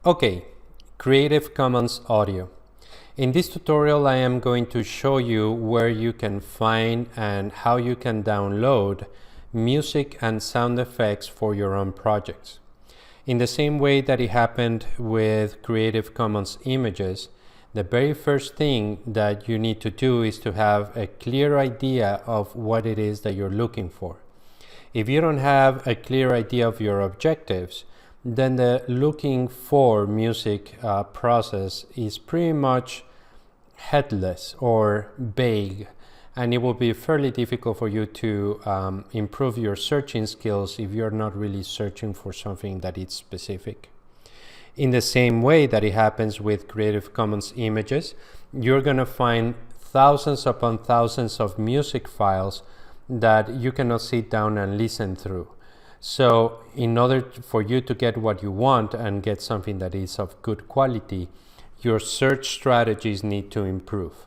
Okay, Creative Commons Audio. In this tutorial, I am going to show you where you can find and how you can download music and sound effects for your own projects. In the same way that it happened with Creative Commons images, the very first thing that you need to do is to have a clear idea of what it is that you're looking for. If you don't have a clear idea of your objectives, then the looking for music process is pretty much headless or vague, and it will be fairly difficult for you to improve your searching skills if you're not really searching for something that is specific. In the same way that it happens with Creative Commons images, you're going to find thousands upon thousands of music files that you cannot sit down and listen through. So in order for you to get what you want and get something that is of good quality, your search strategies need to improve.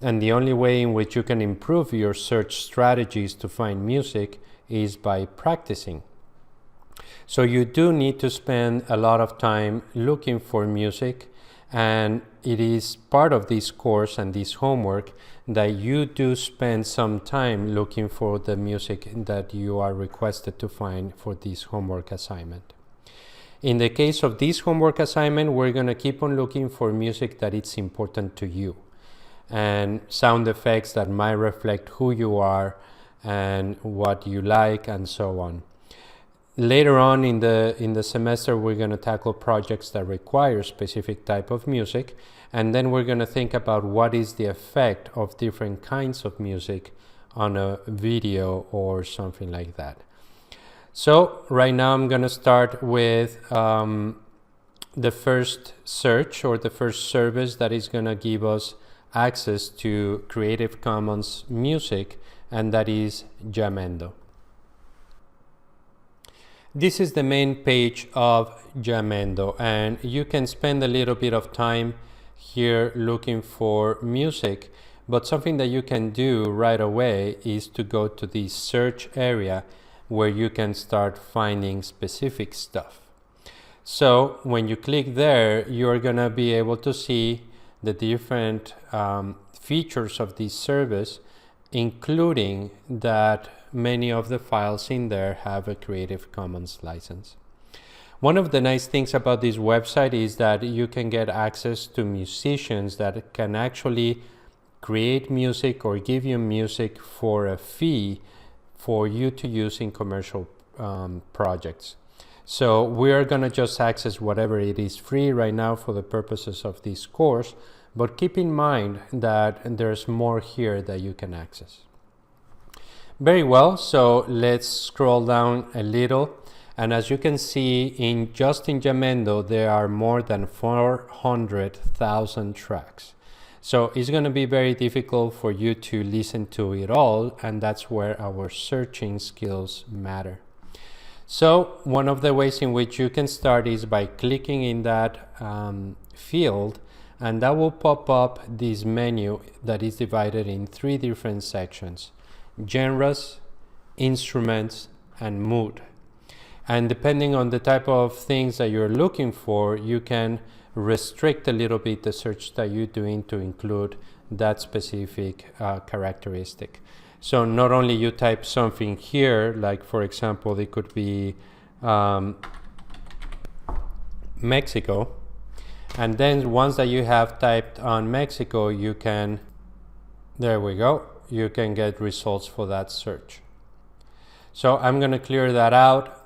And the only way in which you can improve your search strategies to find music is by practicing. So you do need to spend a lot of time looking for music, and it is part of this course and this homework that you do spend some time looking for the music that you are requested to find for this homework assignment. In the case of this homework assignment, we're going to keep on looking for music that is important to you and sound effects that might reflect who you are and what you like and so on. Later on in the semester, we're going to tackle projects that require specific type of music, and then we're going to think about what is the effect of different kinds of music on a video or something like that. So right now I'm going to start with the first search or the first service that is going to give us access to Creative Commons music, and that is Jamendo. This is the main page of Jamendo, and you can spend a little bit of time here looking for music, but something that you can do right away is to go to the search area where you can start finding specific stuff. So when you click there, you're gonna be able to see the different features of this service, including that many of the files in there have a Creative Commons license. One of the nice things about this website is that you can get access to musicians that can actually create music or give you music for a fee for you to use in commercial projects. So we are going to just access whatever it is free right now for the purposes of this course, but keep in mind that there's more here that you can access. Very well, so let's scroll down a little, and as you can see, just in Jamendo there are more than 400,000 tracks. So it's going to be very difficult for you to listen to it all, and that's where our searching skills matter. So one of the ways in which you can start is by clicking in that field, and that will pop up this menu that is divided in 3 different sections: genres, instruments, and mood. And depending on the type of things that you're looking for, you can restrict a little bit the search that you're doing to include that specific characteristic. So not only you type something here, like for example, it could be Mexico, and then once that you have typed on Mexico, you can, there we go, you can get results for that search. So I'm going to clear that out.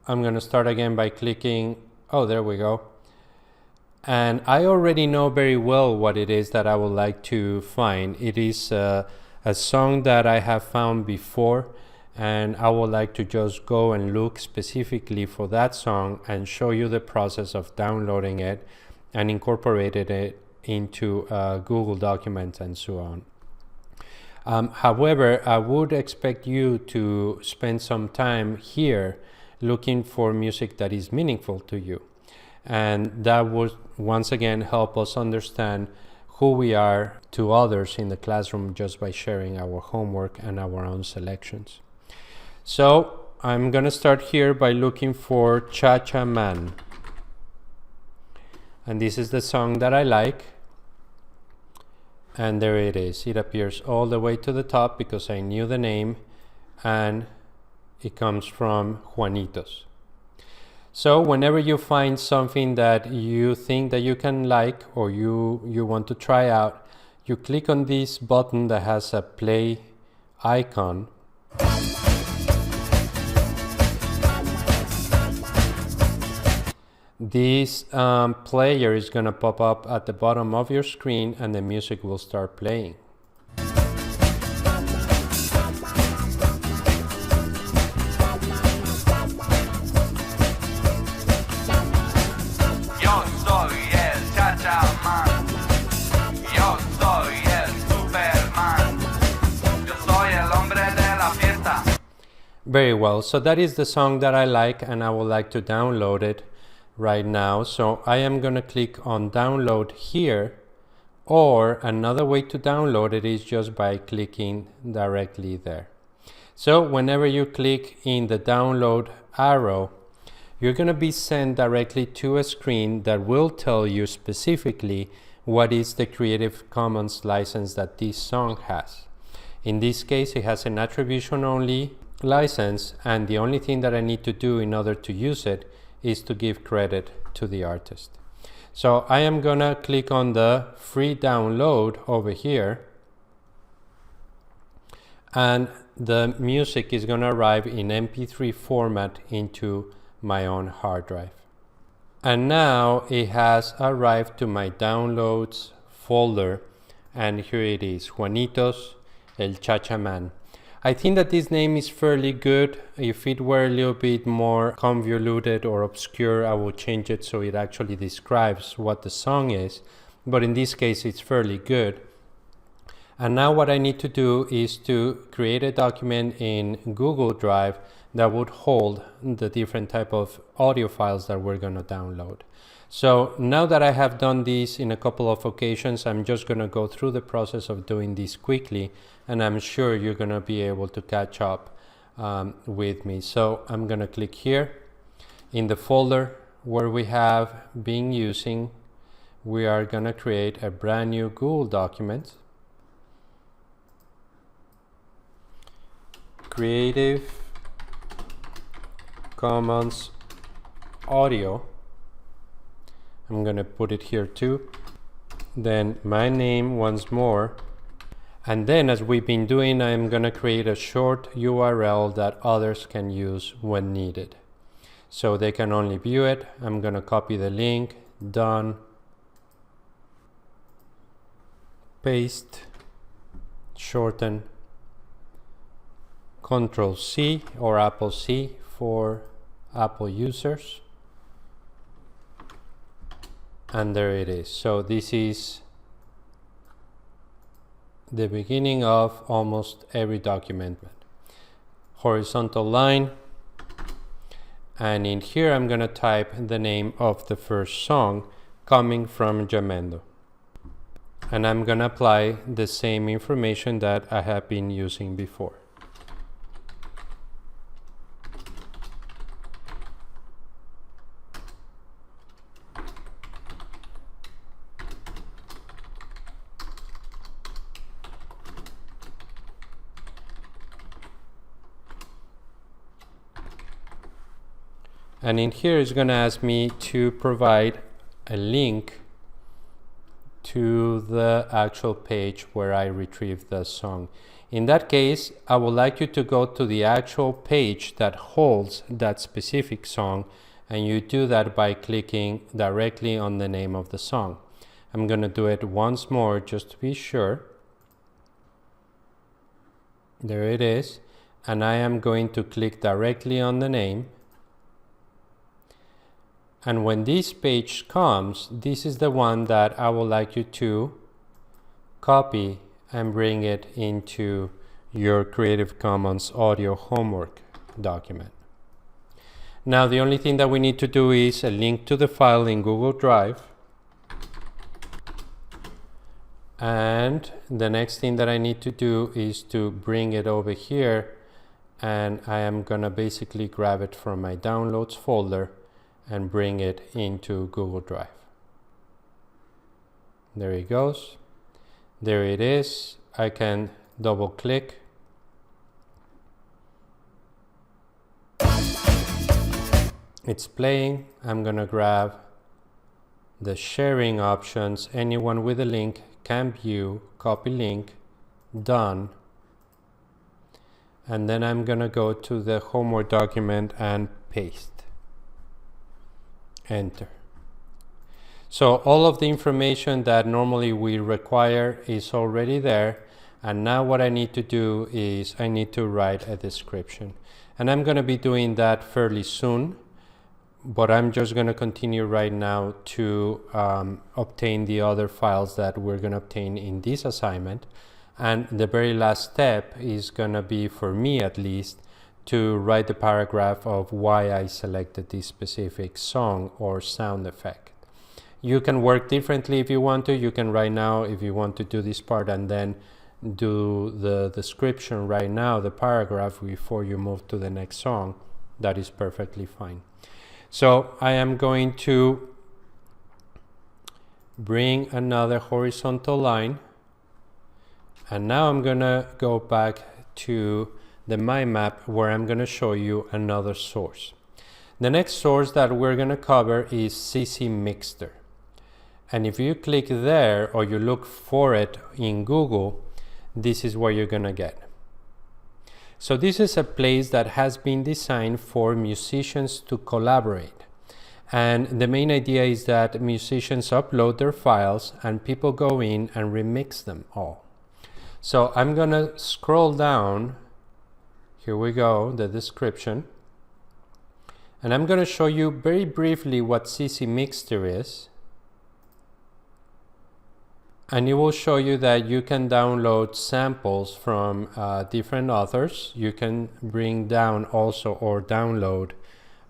I'm going to start again by clicking, oh, there we go. And I already know very well what it is that I would like to find. It is a song that I have found before, and I would like to just go and look specifically for that song and show you the process of downloading it and incorporating it into Google Documents and so on. However, I would expect you to spend some time here looking for music that is meaningful to you. And that would once again help us understand who we are to others in the classroom just by sharing our homework and our own selections. So I'm going to start here by looking for Cha Cha Man. and this is the song that I like. And there it is. It appears all the way to the top because I knew the name, and it comes from Juanitos. So whenever you find something that you think that you can like or you want to try out, you click on this button that has a play icon. This player is going to pop up at the bottom of your screen and the music will start playing. Yo soy el Chachaman. Yo soy el Superman. Yo soy el hombre de la fiesta. Very well, so that is the song that I like and I would like to download it right now. So I am going to click on download here, or another way to download it is just by clicking directly there. So whenever you click in the download arrow, you're going to be sent directly to a screen that will tell you specifically what is the Creative Commons license that this song has. In this case, it has an attribution only license, and the only thing that I need to do in order to use it is to give credit to the artist. So I am gonna click on the free download over here, and the music is gonna arrive in MP3 format into my own hard drive. And now it has arrived to my downloads folder, and here it is, Juanitos El Chachaman. I think that this name is fairly good. If it were a little bit more convoluted or obscure, I will change it so it actually describes what the song is. But in this case, it's fairly good. And now what I need to do is to create a document in Google Drive that would hold the different type of audio files that we're going to download. So now that I have done this in a couple of occasions, I'm just going to go through the process of doing this quickly, and I'm sure you're going to be able to catch up with me. So I'm going to click here in the folder where we have been using. We are going to create a brand new Google document. Creative Commons audio. I'm going to put it here too. Then my name once more. And then, as we've been doing, I'm going to create a short URL that others can use when needed. So they can only view it. I'm going to copy the link. Done. Paste. Shorten. Control C or Apple C for Apple users. And there it is. So this is the beginning of almost every document. Horizontal line. And in here I'm going to type the name of the first song coming from Jamendo. And I'm going to apply the same information that I have been using before. And in here it's going to ask me to provide a link to the actual page where I retrieved the song. In that case, I would like you to go to the actual page that holds that specific song, and you do that by clicking directly on the name of the song. I'm going to do it once more just to be sure. There it is. And I am going to click directly on the name. And when this page comes, this is the one that I would like you to copy and bring it into your Creative Commons audio homework document. Now the only thing that we need to do is a link to the file in Google Drive. And the next thing that I need to do is to bring it over here, and I am gonna basically grab it from my downloads folder and bring it into Google Drive. There it goes. There it is. I can double click. It's playing. I'm gonna grab the sharing options. Anyone with a link can view, copy link, done. And then I'm gonna go to the homework document and paste. Enter. So all of the information that normally we require is already there. And now what I need to do is I need to write a description. And I'm gonna be doing that fairly soon, but I'm just gonna continue right now to obtain the other files that we're gonna obtain in this assignment. And the very last step is gonna be, for me at least, to write the paragraph of why I selected this specific song or sound effect. You can work differently if you want to. You can right now, if you want to do this part and then do the description right now, the paragraph, before you move to the next song, that is perfectly fine. So I am going to bring another horizontal line, and now I'm gonna go back to the mind map where I'm gonna show you another source. The next source that we're gonna cover is CC Mixter. And if you click there or you look for it in Google, this is what you're gonna get. So this is a place that has been designed for musicians to collaborate. And the main idea is that musicians upload their files and people go in and remix them all. So I'm gonna scroll down. Here we go, the description. And I'm gonna show you very briefly what CC Mixter is. And it will show you that you can download samples from different authors. You can bring down also or download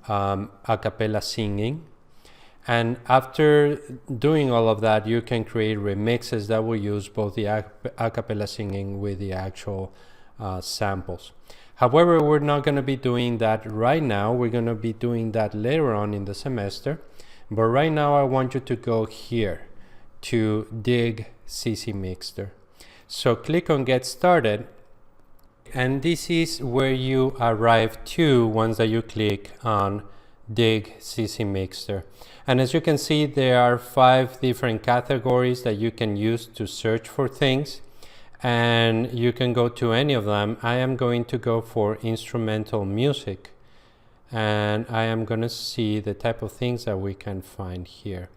a cappella singing. And after doing all of that, you can create remixes that will use both the a cappella singing with the actual samples. However, we're not going to be doing that right now. We're going to be doing that later on in the semester. But right now, I want you to go here to dig CC Mixter. So click on Get Started, and this is where you arrive to once that you click on Dig CC Mixter. And as you can see, there are 5 different categories that you can use to search for things, and you can go to any of them. I am going to go for instrumental music, and I am going to see the type of things that we can find here.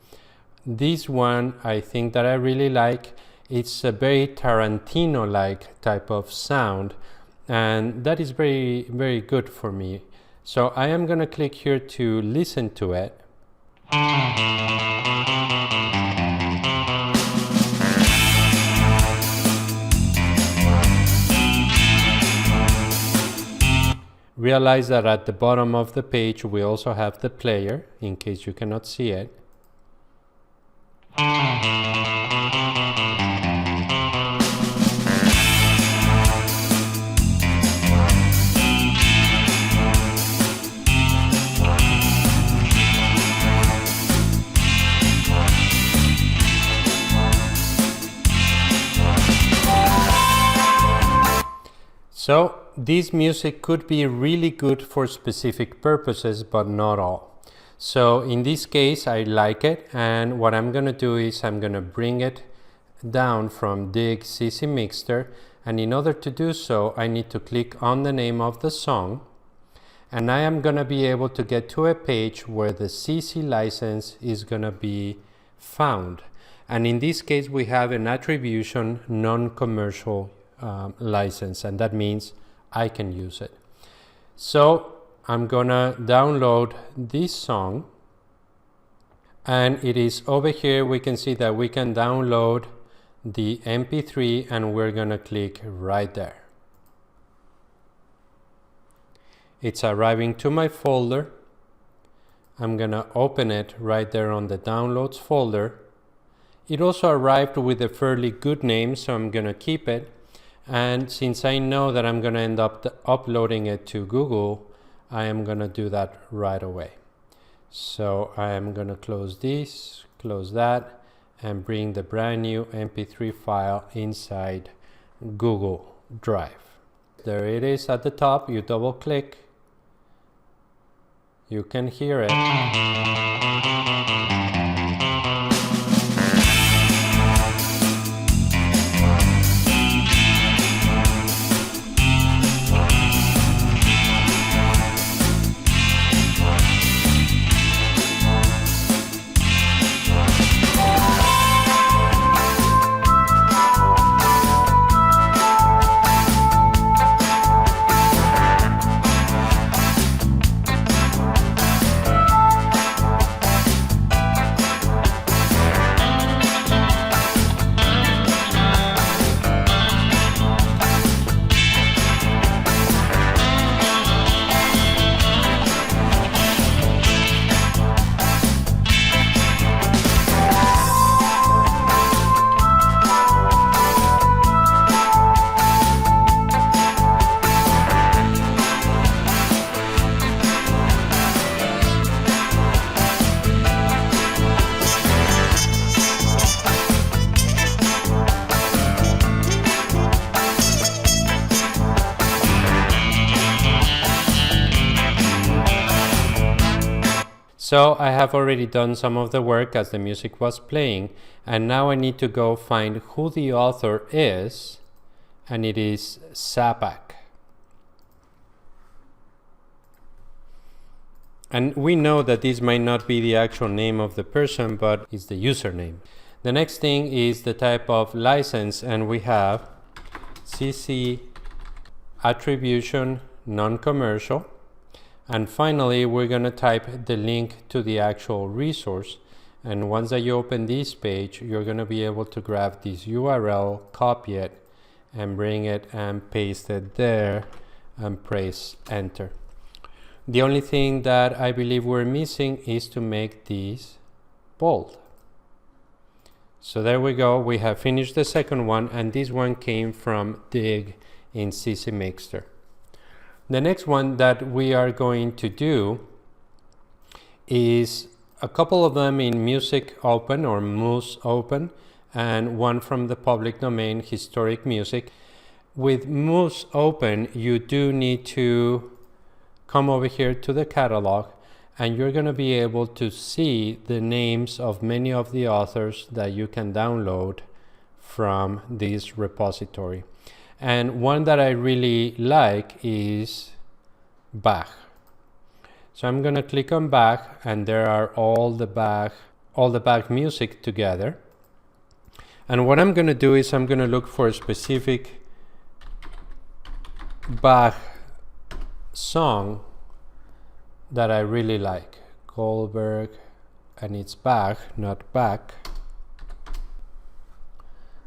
This one I think that I really like. It's a very Tarantino-like type of sound, and that is very, very good for me. So I am going to click here to listen to it. Realize that at the bottom of the page we also have the player, in case you cannot see it. So this music could be really good for specific purposes, but not all. So in this case, I like it, and what I'm going to do is I'm going to bring it down from Dig CC Mixter, and in order to do so, I need to click on the name of the song, and I am going to be able to get to a page where the CC license is going to be found. And in this case, we have an attribution non-commercial license, and that means I can use it. So I'm gonna download this song, and it is over here. We can see that we can download the MP3, and we're gonna click right there. It's arriving to my folder. I'm gonna open it right there on the downloads folder. It also arrived with a fairly good name, so I'm gonna keep it. And since I know that I'm gonna end up uploading it to Google, I am gonna do that right away. So I am gonna close this, close that, and bring the brand new MP3 file inside Google Drive. There it is at the top. You double click, you can hear it. So I have already done some of the work as the music was playing, and now I need to go find who the author is, and it is Zappac. And we know that this might not be the actual name of the person, but it's the username. The next thing is the type of license, and we have CC attribution non-commercial. And finally, we're going to type the link to the actual resource. And once that you open this page, you're going to be able to grab this URL, copy it, and bring it and paste it there and press enter. The only thing that I believe we're missing is to make these bold. So there we go. We have finished the second one, and this one came from Dig in CC Mixter. The next one that we are going to do is a couple of them in Music Open or Mus Open, and one from the public domain, Historic Music. With Mus Open, you do need to come over here to the catalog, and you're going to be able to see the names of many of the authors that you can download from this repository. And one that I really like is Bach. So I'm going to click on Bach, and there are all the Bach music together. And what I'm going to do is I'm going to look for a specific Bach song that I really like. Goldberg, and it's Bach, not Bach.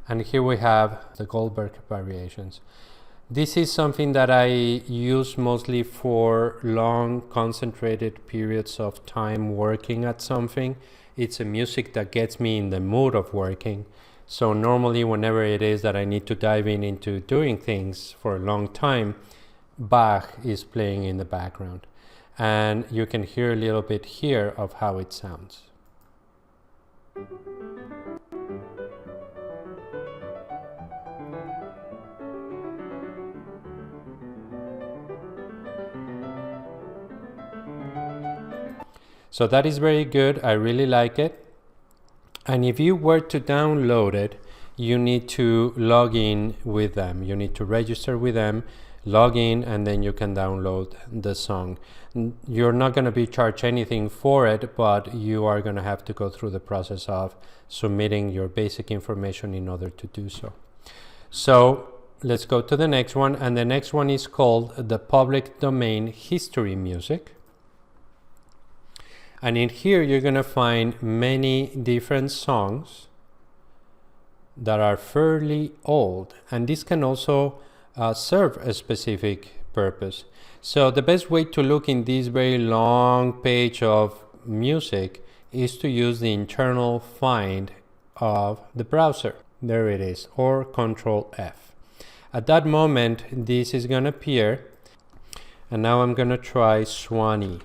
And here we have the Goldberg variations. This is something that I use mostly for long, concentrated periods of time working at something. It's a music that gets me in the mood of working. So normally whenever it is that I need to dive into doing things for a long time, Bach is playing in the background. And you can hear a little bit here of how it sounds. So that is very good. I really like it. And if you were to download it, you need to log in with them. You need to register with them, log in, and then you can download the song. You're not going to be charged anything for it, but you are going to have to go through the process of submitting your basic information in order to do so. So let's go to the next one. And the next one is called the Public Domain History Music. And in here, you're going to find many different songs that are fairly old. And this can also serve a specific purpose. So the best way to look in this very long page of music is to use the internal find of the browser. There it is, or Control F. At that moment, this is going to appear. And now I'm going to try Swanee.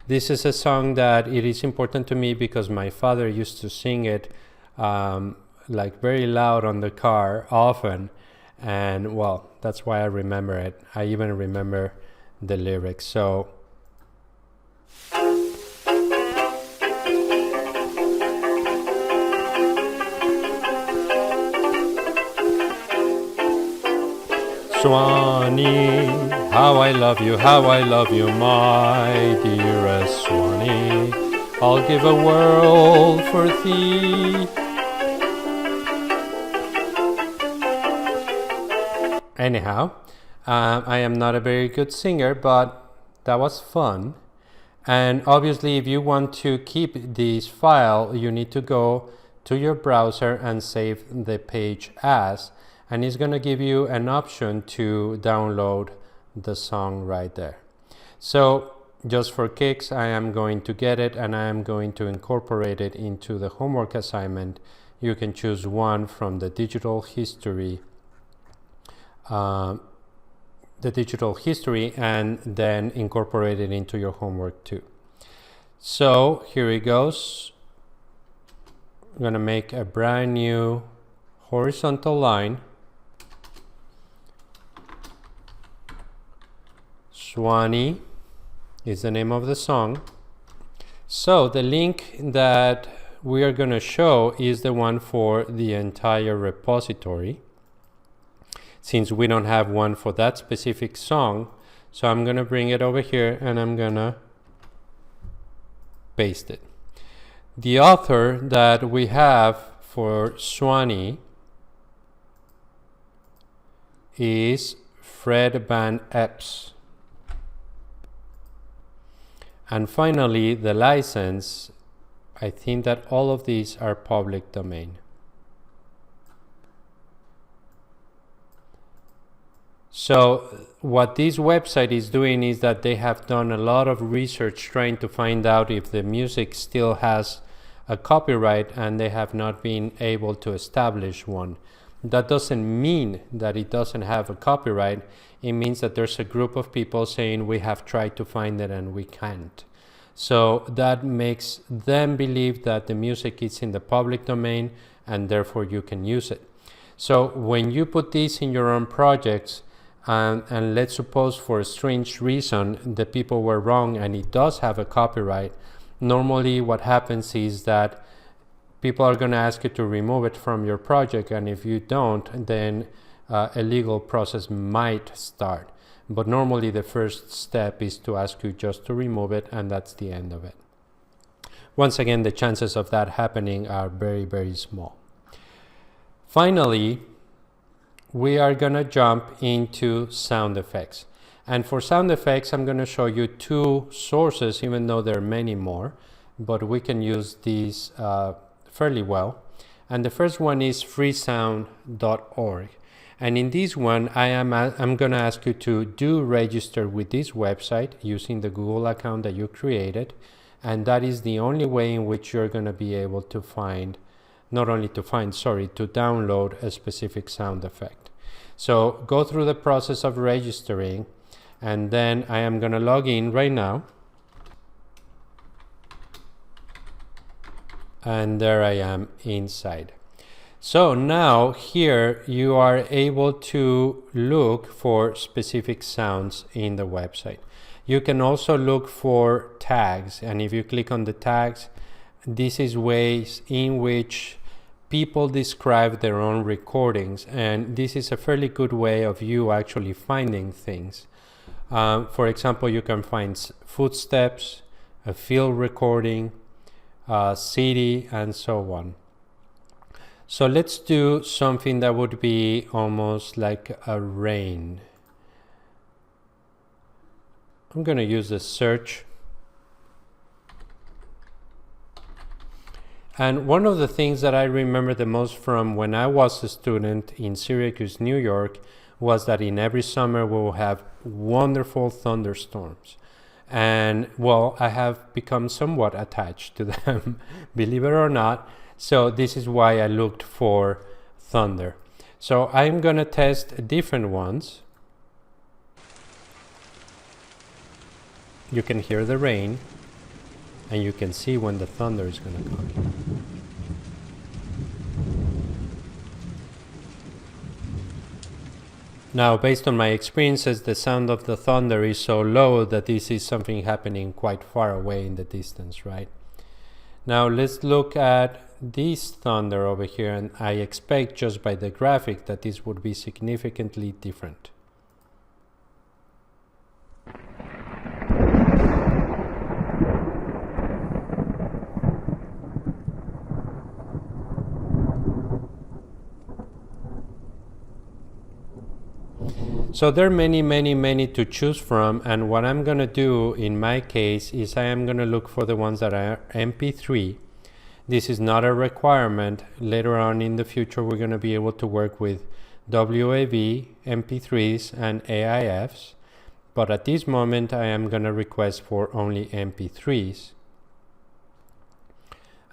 This is a song that it is important to me because my father used to sing it like very loud on the car often, and well, that's why I remember it. I even remember the lyrics. So Swanee, how I love you, my dearest Swanee. I'll give a world for thee. Anyhow, I am not a very good singer, but that was fun. And obviously, if you want to keep this file, you need to go to your browser and save the page as, and it's going to give you an option to download the song right there. So just for kicks, I am going to get it and I am going to incorporate it into the homework assignment. You can choose one from the digital history and then incorporate it into your homework too. So here it goes. I'm going to make a brand new horizontal line. Swanee is the name of the song. So the link that we are going to show is the one for the entire repository, since we don't have one for that specific song. So I'm going to bring it over here and I'm going to paste it. The author that we have for Swanee is Fred Van Epps. And finally, the license, I think that all of these are public domain. So what this website is doing is that they have done a lot of research trying to find out if the music still has a copyright, and they have not been able to establish one. That doesn't mean that it doesn't have a copyright. It means that there's a group of people saying we have tried to find it and we can't. So that makes them believe that the music is in the public domain and therefore you can use it. So when you put this in your own projects, and let's suppose for a strange reason the people were wrong and it does have a copyright, normally what happens is that people are going to ask you to remove it from your project, and if you don't, then a legal process might start. But normally the first step is to ask you just to remove it, and that's the end of it. Once again, the chances of that happening are very, very small. Finally, we are going to jump into sound effects. And for sound effects, I'm going to show you two sources, even though there are many more, but we can use these fairly well. And the first one is freesound.org. And in this one, I'm going to ask you to do register with this website using the Google account that you created. And that is the only way in which you're going to be able to find, to download a specific sound effect. So go through the process of registering, and then I am going to log in right now. And there I am inside. So now here you are able to look for specific sounds in the website. You can also look for tags, and if you click on the tags, this is ways in which people describe their own recordings, and this is a fairly good way of you actually finding things. For example, you can find footsteps, a field recording, city, and so on. So let's do something that would be almost like a rain. I'm going to use the search. And one of the things that I remember the most from when I was a student in Syracuse, New York, was that in every summer we will have wonderful thunderstorms. And well, I have become somewhat attached to them, believe it or not. So this is why I looked for thunder. So I'm going to test different ones. You can hear the rain, and you can see when the thunder is going to come. Now, based on my experiences, the sound of the thunder is so low that this is something happening quite far away in the distance, right? Now let's look at this thunder over here, and I expect just by the graphic that this would be significantly different. So there are many to choose from, and what I'm going to do in my case is I am going to look for the ones that are MP3. This is not a requirement. Later on in the future we're going to be able to work with WAV, MP3s and AIFs, but at this moment I am going to request for only MP3s,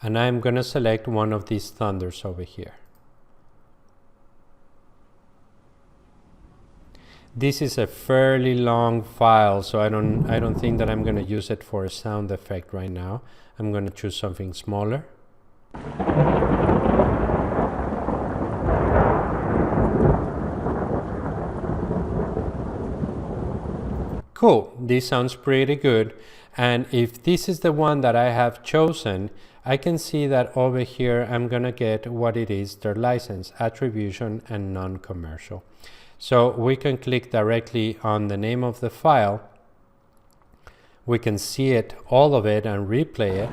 and I'm going to select one of these thunders over here. This is a fairly long file, so I don't think that I'm going to use it for a sound effect right now. I'm going to choose something smaller. Cool, this sounds pretty good. And if this is the one that I have chosen, I can see that over here I'm going to get what it is, their license, attribution and non-commercial. So we can click directly on the name of the file. We can see it, all of it, and replay it.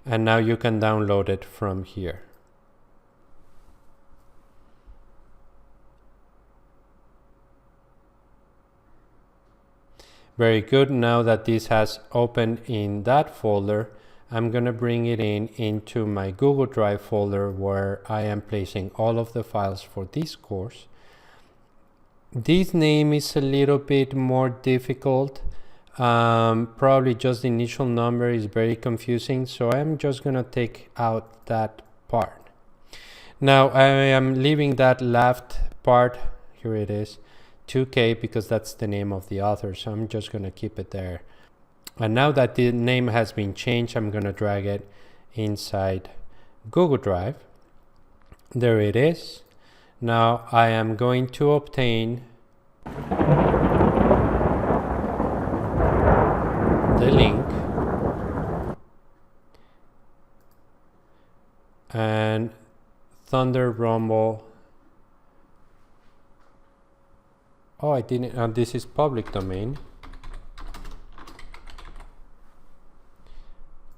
And now you can download it from here. Very good. Now that this has opened in that folder, I'm going to bring it into my Google Drive folder where I am placing all of the files for this course. This name is a little bit more difficult. Probably just the initial number is very confusing, so I'm just going to take out that part. Now I am leaving that left part, here it is, 2K, because that's the name of the author, so I'm just going to keep it there. And now that the name has been changed, I'm going to drag it inside Google Drive. There it is. Now I am going to obtain the link and Thunder Rumble. Oh, I didn't, this is public domain.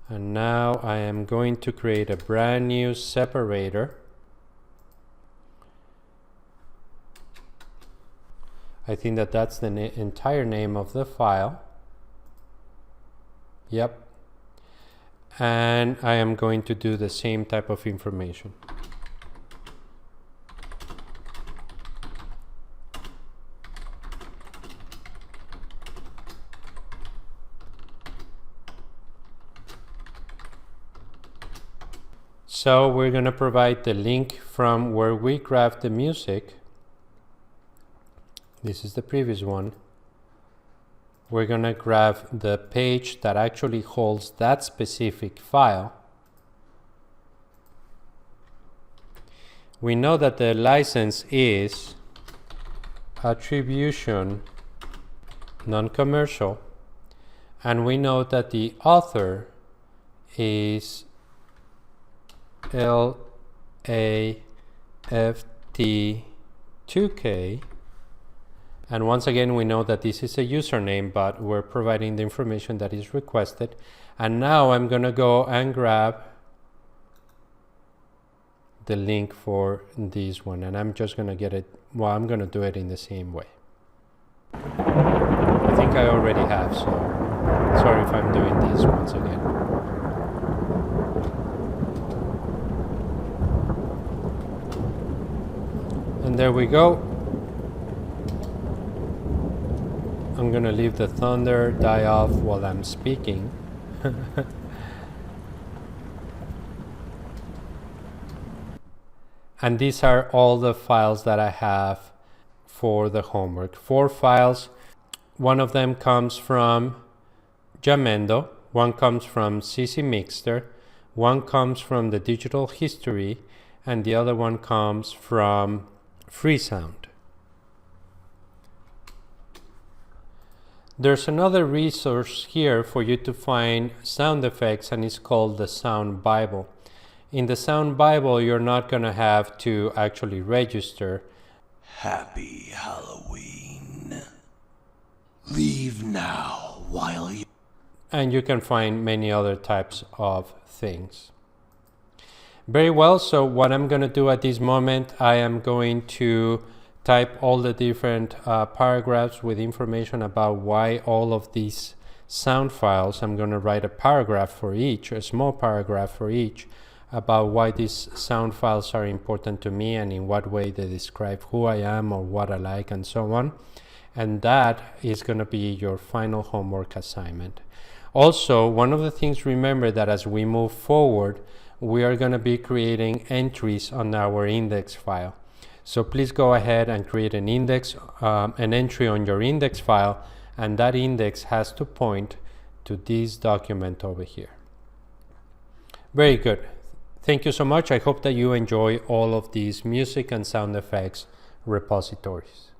And now I am going to create a brand new separator. I think that that's the entire name of the file. Yep. And I am going to do the same type of information. So we're going to provide the link from where we grab the music. This is the previous one. We're going to grab the page that actually holds that specific file. We know that the license is attribution non-commercial, and we know that the author is LAFT2K, and once again we know that this is a username, but we're providing the information that is requested. And now I'm gonna go and grab the link for this one, and I'm just gonna get it, well, I'm gonna do it in the same way. I think I already have, so sorry if I'm doing this once again. And there we go. I'm gonna leave the thunder die off while I'm speaking. And these are all the files that I have for the homework. 4 files. One of them comes from Jamendo, one comes from CC Mixter, one comes from the Digital History, and the other one comes from Freesound. There's another resource here for you to find sound effects, and it's called the Sound Bible. In the Sound Bible, you're not going to have to actually register. Happy Halloween. Leave now while you... And you can find many other types of things. Very well, so what I'm going to do at this moment, I am going to type all the different paragraphs with information about why all of these sound files. I'm going to write a paragraph for each, a small paragraph for each, about why these sound files are important to me and in what way they describe who I am or what I like and so on. And that is going to be your final homework assignment. Also, one of the things, remember that as we move forward, we are going to be creating entries on our index file. So please go ahead and create an index, an entry on your index file, and that index has to point to this document over here. Very good. Thank you so much. I hope that you enjoy all of these music and sound effects repositories.